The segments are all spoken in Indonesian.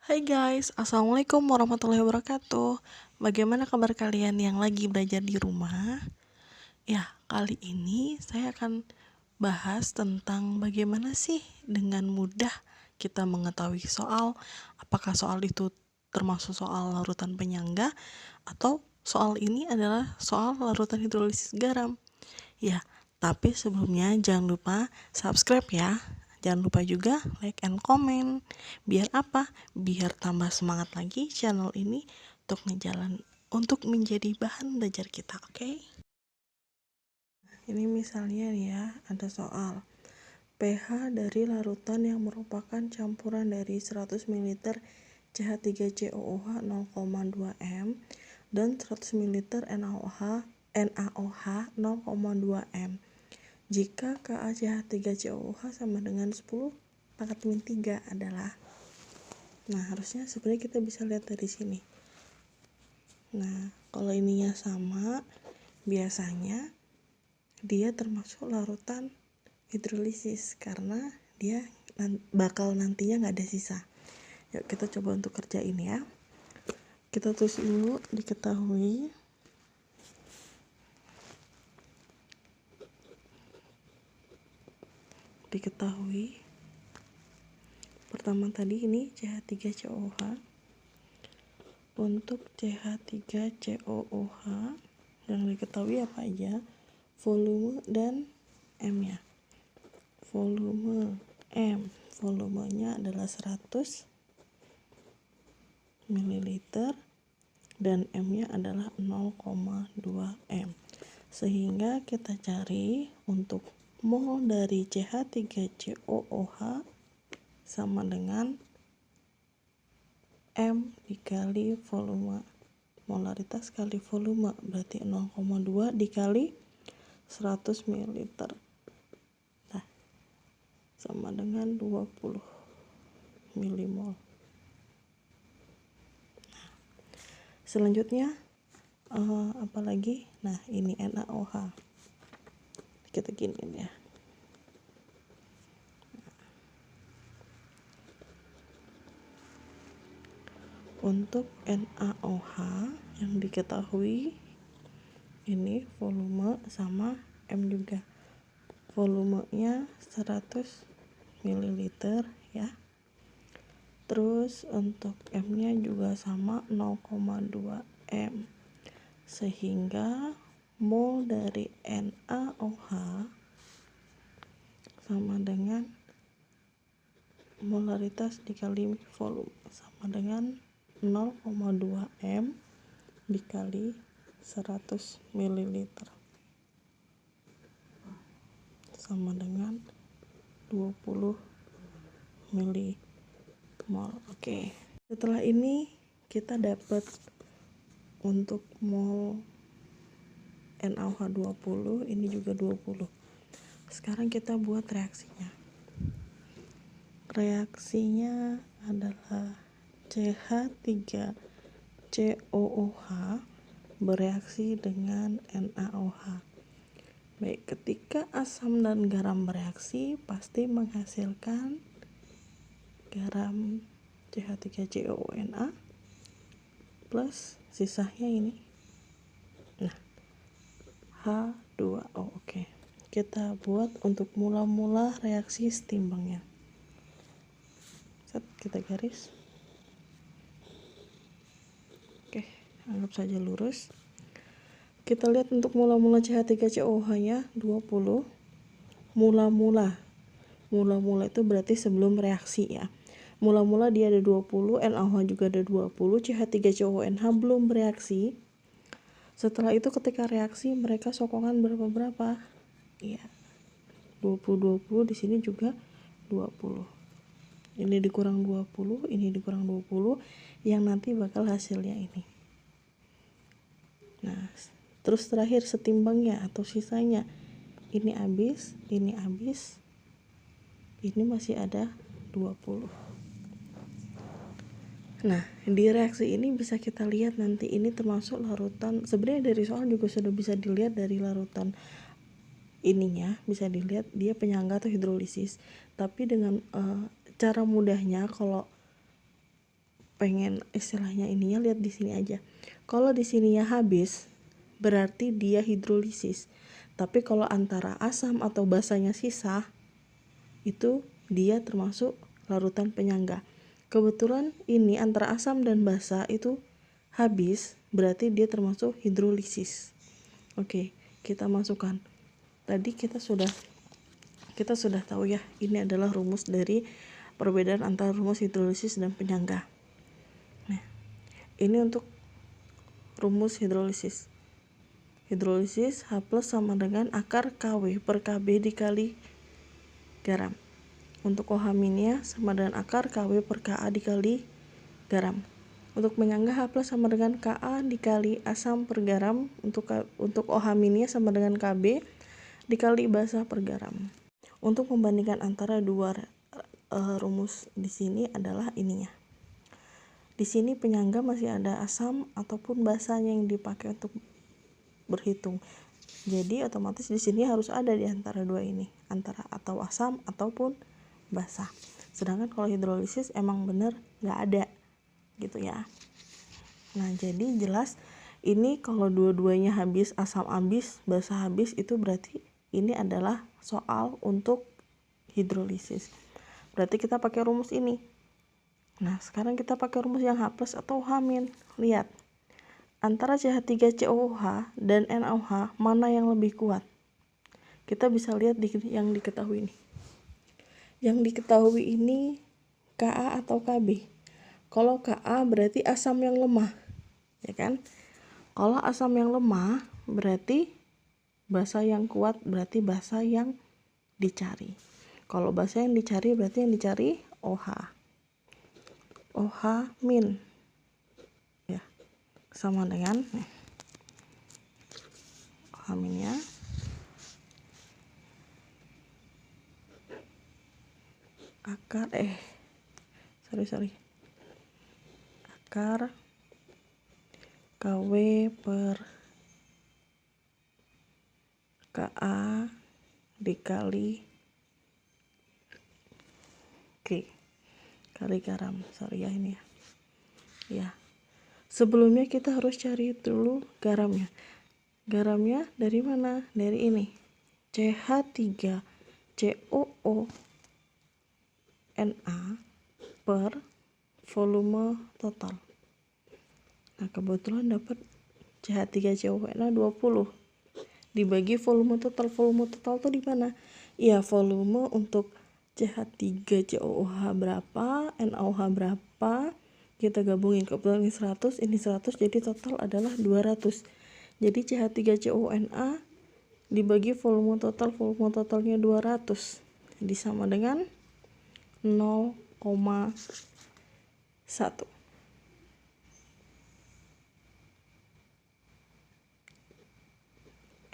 Hai guys, Assalamualaikum warahmatullahi wabarakatuh. Bagaimana kabar kalian yang lagi belajar di rumah? Ya, kali ini saya akan bahas tentang bagaimana sih dengan mudah kita mengetahui soal, apakah soal itu termasuk soal larutan penyangga atau soal ini adalah soal larutan hidrolisis garam. Ya, tapi sebelumnya jangan lupa subscribe ya. Jangan lupa juga like and comment. Biar apa? Biar tambah semangat lagi channel ini untuk menjadi bahan belajar kita, oke? Ini misalnya nih ya, ada soal pH dari larutan yang merupakan campuran dari 100 ml CH3COOH 0,2 m dan 100 ml NaOH 0,2 m. Jika KaCH3COOH sama dengan 10 pangkat min 3 adalah, nah harusnya sebenarnya kita bisa lihat dari sini. Nah, kalau ininya sama, biasanya dia termasuk larutan hidrolisis karena dia bakal nantinya nggak ada sisa. Yuk kita coba untuk kerjain ya. Kita tulis dulu diketahui. Pertama tadi ini CH3COOH. Untuk CH3COOH yang diketahui apa aja? Volume dan M ya. Volume M, volumenya adalah 100 ml dan M-nya adalah 0,2 m. Sehingga kita cari untuk mol dari CH3COOH sama dengan M dikali volume. Molaritas kali volume berarti 0,2 dikali 100 ml. Nah, sama dengan 20 milimol. Selanjutnya apalagi? Nah, ini NaOH. Kita giniin ya. Untuk NaOH yang diketahui ini volume sama M juga. Volumenya 100 ml ya. Terus untuk M-nya juga sama 0,2 m. Sehingga mol dari NaOH sama dengan molaritas dikali volume sama dengan 0,2 m dikali 100 ml sama dengan 20 milimol. Oke. Setelah ini kita dapat untuk mol NaOH 20, ini juga 20. Sekarang kita buat reaksinya. Reaksinya adalah CH3COOH bereaksi dengan NaOH. Baik, ketika asam dan garam bereaksi pasti menghasilkan garam CH3COONA plus sisanya ini. Nah, H2O. Oke. Kita buat untuk mula-mula reaksi setimbangnya. Kita garis. Oke, anggap saja lurus. Kita lihat untuk mula-mula CH3COOH-nya 20. Mula-mula itu berarti sebelum reaksi ya. Mula-mula dia ada 20, NaOH juga ada 20, CH3COONH belum bereaksi. Setelah itu ketika reaksi mereka sokongan berapa? Iya. 20 di sini juga 20. Ini dikurang 20, ini dikurang 20 yang nanti bakal hasilnya ini. Nah, terus terakhir setimbangnya atau sisanya. Ini habis, ini masih ada 20. Nah, di reaksi ini bisa kita lihat nanti ini termasuk larutan. Sebenarnya dari soal juga sudah bisa dilihat dari larutan ininya, bisa dilihat dia penyangga atau hidrolisis. Tapi dengan cara mudahnya kalau pengen istilahnya ininya, lihat di sini aja. Kalau di sininya habis berarti dia hidrolisis. Tapi kalau antara asam atau basanya sisa, itu dia termasuk larutan penyangga. Kebetulan ini antara asam dan basa itu habis, berarti dia termasuk hidrolisis. Oke, kita masukkan. Tadi kita sudah tahu ya, ini adalah rumus dari perbedaan antara rumus hidrolisis dan penyangga. Nah, ini untuk rumus hidrolisis. Hidrolisis H+ sama dengan akar KW per KB dikali garam. Untuk OH- sama dengan akar KW per KA dikali garam. Untuk penyangga H+ sama dengan Ka dikali asam per garam. Untuk OH- sama dengan Kb dikali basa per garam. Untuk membandingkan antara dua rumus di sini adalah ininya. Di sini penyangga masih ada asam ataupun basanya yang dipakai untuk berhitung. Jadi otomatis di sini harus ada di antara dua ini, antara atau asam ataupun basa. Sedangkan kalau hidrolisis emang bener nggak ada gitu ya. Nah, jadi jelas ini kalau dua-duanya habis, asam habis, basa habis, itu berarti ini adalah soal untuk hidrolisis. Berarti kita pakai rumus ini. Nah, sekarang kita pakai rumus yang H+ atau H-. Lihat. Antara CH3COOH dan NaOH mana yang lebih kuat? Kita bisa lihat di yang diketahui ini. Yang diketahui ini Ka atau Kb. Kalau Ka berarti asam yang lemah, ya kan? Kalau asam yang lemah berarti basa yang kuat, berarti basa yang dicari. Kalau basa yang dicari berarti yang dicari OH. OH- ya, sama dengan OH-nya akar akar KW per Ka dikali kali garam. Sorry ya ini ya. Ya. Sebelumnya kita harus cari dulu garamnya. Garamnya dari mana? Dari ini. CH3COO(Na) per volume total. Nah, kebetulan dapat CH3COO(Na) 20. Dibagi volume total. Volume total tuh di mana? Ya, volume untuk CH3COOH berapa, NaOH berapa, kita gabungin. Kebetulan ini 100, ini 100, jadi total adalah 200. Jadi CH3COONa dibagi volume totalnya 200. Jadi sama dengan 0,1.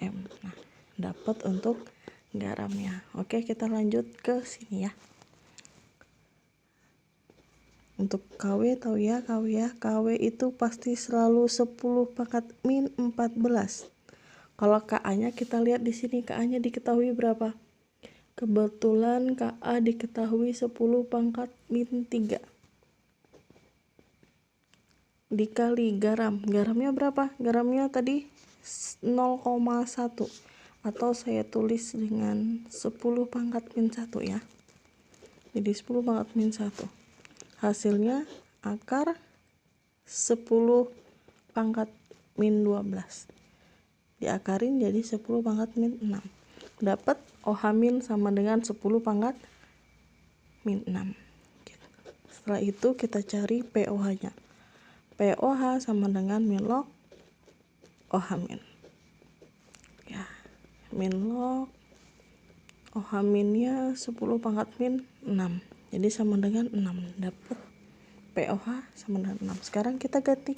M. Nah, dapat untuk garamnya. Oke, kita lanjut ke sini ya. Untuk KW tahu ya, KW itu pasti selalu 10 pangkat min 14. Kalau KA-nya kita lihat di sini, KA-nya diketahui berapa? Kebetulan KA diketahui 10 pangkat min 3. Dikali garam. Garamnya berapa? Garamnya tadi 0,1. Atau saya tulis dengan 10 pangkat min 1 ya. Jadi 10 pangkat min 1. Hasilnya akar 10 pangkat min 12. Diakarin jadi 10 pangkat min 6. Dapat OH- sama dengan 10 pangkat min 6. Setelah itu kita cari POH-nya. POH sama dengan min log OH-. Ya, min log OH-nya 10 pangkat min 6. Jadi sama dengan 6. Dapat POH sama dengan 6. Sekarang kita ganti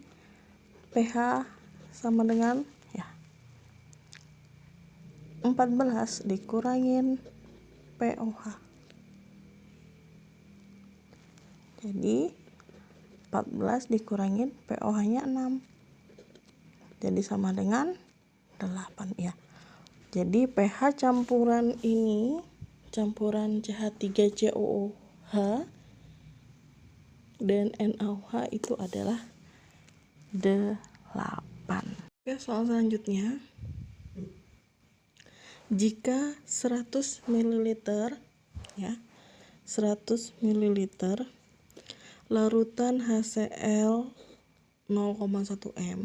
pH sama dengan 14 dikurangin POH. Jadi 14 dikurangin POH-nya 6. Jadi sama dengan 8 ya. Jadi pH campuran ini, campuran CH3COOH dan NaOH itu adalah 8. Oke, soal selanjutnya, jika 100 ml ya, 100 ml larutan HCl 0,1 m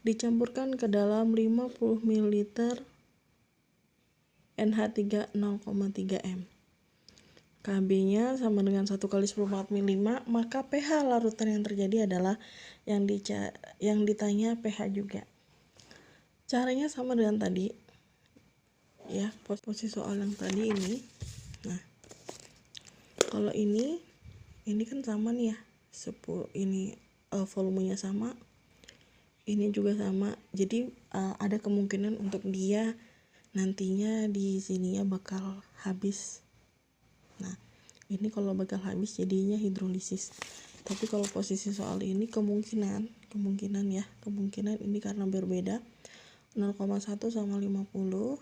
dicampurkan ke dalam 50 ml NH3 0,3 m. KB-nya sama dengan 1 kali 10⁴, maka pH larutan yang terjadi adalah yang ditanya pH juga. Caranya sama dengan tadi ya, posisi soal yang tadi ini. Nah, kalau ini kan sama nih ya, 10 ini volumenya sama, ini juga sama. Jadi ada kemungkinan untuk dia nantinya di sininya bakal habis. Nah, ini kalau bakal habis jadinya hidrolisis. Tapi kalau posisi soal ini kemungkinan ini karena berbeda 0,1 sama 50,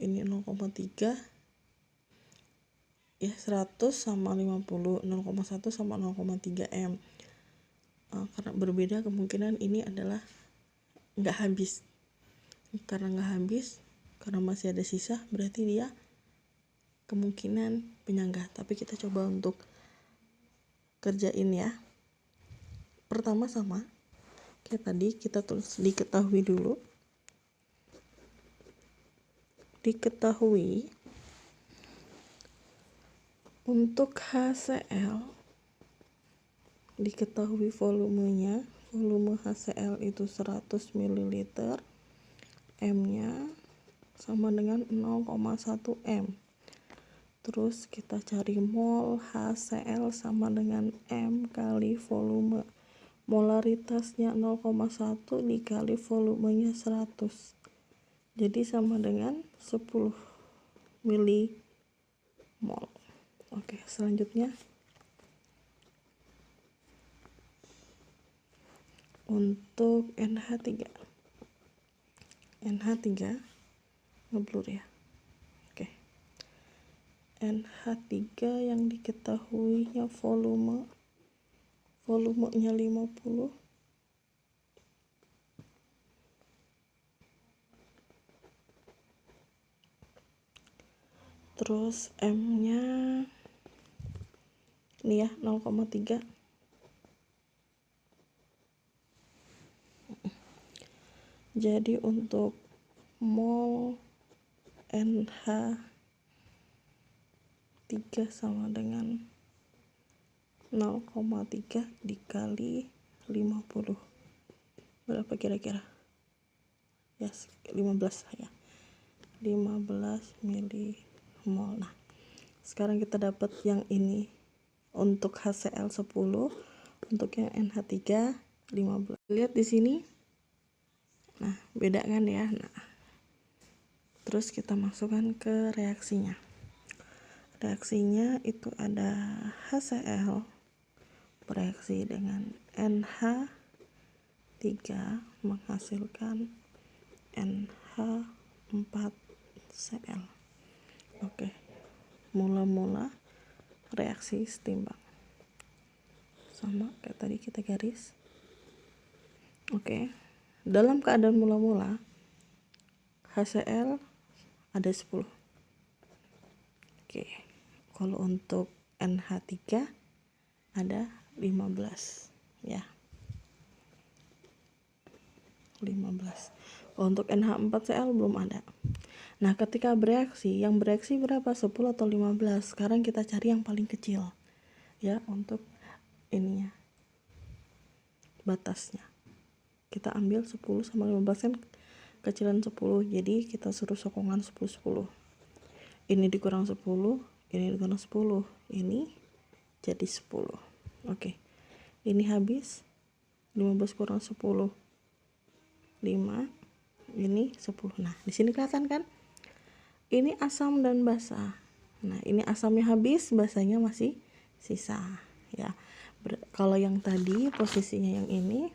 ini 0,3 ya, 100 sama 50, 0,1 sama 0,3 m. Karena berbeda, kemungkinan ini adalah nggak habis. Karena nggak habis, karena masih ada sisa, berarti dia kemungkinan penyangga. Tapi kita coba untuk kerjain ya. Pertama sama kayak tadi, kita tulis diketahui dulu. Diketahui untuk HCl, diketahui volumenya, volume HCl itu 100 ml, M-nya sama dengan 0,1 m. Terus kita cari mol HCl sama dengan M kali volume. Molaritasnya 0,1 dikali volumenya 100. Jadi sama dengan 10 milimol. Oke, selanjutnya untuk NH3. NH3 ngeblur ya. Oke. NH3 yang diketahuinya volumenya 50, terus M-nya ini ya 0,3. Jadi untuk mol NH3 sama dengan 0,3 dikali 50. Berapa kira-kira? Ya, 15 ya. 15 milimol. Nah, sekarang kita dapat yang ini untuk HCl 10, untuk yang NH3 15. Lihat di sini. Nah, beda kan ya. Nah, terus kita masukkan ke reaksinya. Reaksinya itu ada HCl bereaksi dengan NH3 menghasilkan NH4Cl. Oke. Mula-mula reaksi setimbang. Sama kayak tadi kita garis. Oke. Dalam keadaan mula-mula HCl ada 10. Oke. Kalau untuk NH3 ada 15 ya. 15. Untuk NH4Cl belum ada. Nah, ketika bereaksi, yang bereaksi berapa? 10 atau 15? Sekarang kita cari yang paling kecil ya, untuk ininya, batasnya. Kita ambil 10 sama 15 kan kecilan 10, jadi kita suruh sokongan 10-10. Ini dikurang 10, ini dikurang 10, ini jadi 10. Oke. Ini habis, 15 kurang 10, 5, ini 10. Nah, di sini kelihatan kan? Ini asam dan basa. Nah, ini asamnya habis, basanya masih sisa ya. Kalau yang tadi posisinya yang ini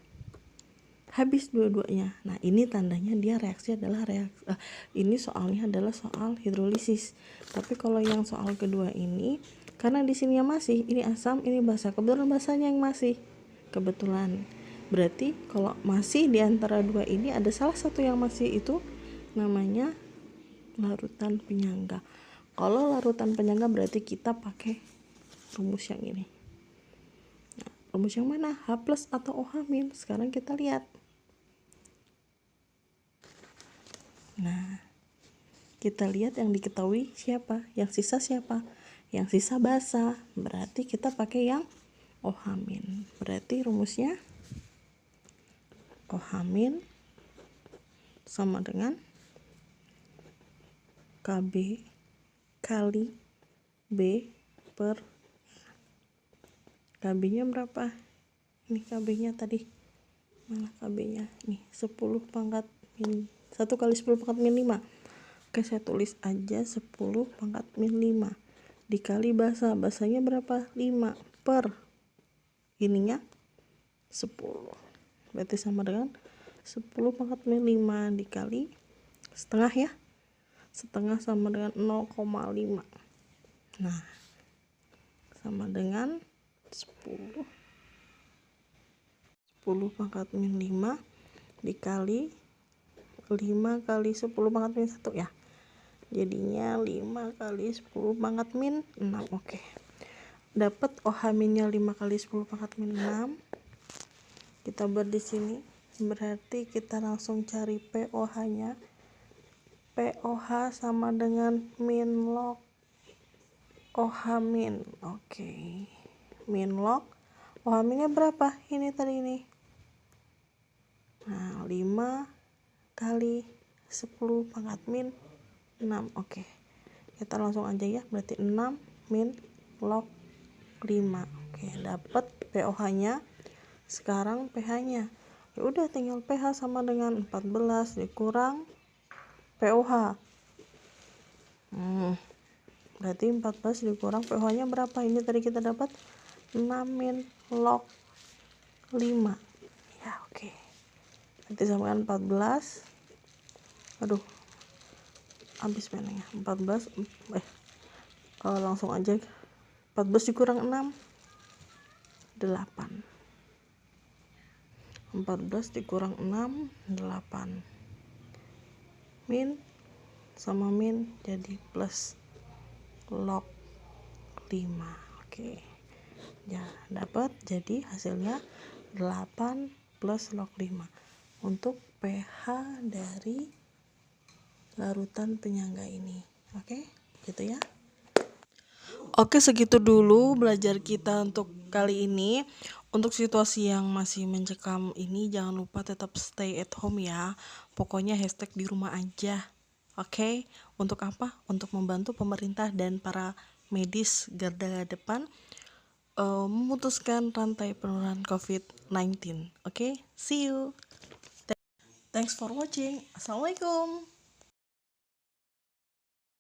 habis dua-duanya. Nah, ini tandanya dia reaksi adalah ini soalnya adalah soal hidrolisis. Tapi kalau yang soal kedua ini Karena di sini yang masih, ini asam, ini basa. Kebetulan basanya yang masih. Kebetulan. Berarti kalau masih di antara dua ini ada salah satu yang masih, itu namanya larutan penyangga. Kalau larutan penyangga berarti kita pakai rumus yang ini. Nah, rumus yang mana? H plus atau OH min? Sekarang kita lihat. Nah, kita lihat yang diketahui siapa, yang sisa siapa, yang sisa basa. Berarti kita pakai yang OH min. Berarti rumusnya OH min sama dengan KB kali B per KB nya berapa? Ini KB nya tadi, mana KB nya? Nih 10 pangkat min 1 kali 10 pangkat min 5. Oke, saya tulis aja 10 pangkat min 5 dikali basanya berapa? 5 per ininya 10. Berarti sama dengan 10 pangkat min 5 dikali setengah ya. Setengah sama dengan 0,5. Nah, sama dengan 10 pangkat min 5 dikali 5 kali 10 pangkat min 1 ya. Jadinya 5 kali 10 pangkat min 6. Oke. Dapat OH minnya 5 kali 10 pangkat min 6. Kita buat di sini. Berarti kita langsung cari POH-nya. POH sama dengan min log OH min. Oke. Min log OH minnya berapa? Ini tadi ini. Nah, 5 kali 10 pangkat min 6. Oke. Kita langsung aja ya. Berarti 6 min log 5. Oke, dapat POH-nya. Sekarang pH-nya. Ya udah, tinggal pH sama dengan 14 dikurang POH. Berarti 14 dikurang POH-nya berapa? Ini tadi kita dapat 6 min log 5. Ya, oke. Nanti sama dengan 14. Aduh, habis penanya. 14 langsung aja. 14 dikurang 6 8. 14 dikurang 6 8. Min sama min jadi plus log 5. Oke. Ya, dapat jadi hasilnya 8 plus log 5 untuk pH dari larutan penyangga ini. Oke, gitu ya. Oke, segitu dulu belajar kita untuk kali ini. Untuk situasi yang masih mencekam ini, jangan lupa tetap stay at home ya. Pokoknya hashtag di rumah aja. Oke, untuk apa? Untuk membantu pemerintah dan para medis garda depan memutuskan rantai penularan COVID-19. Oke, see you. Thanks for watching. Assalamualaikum.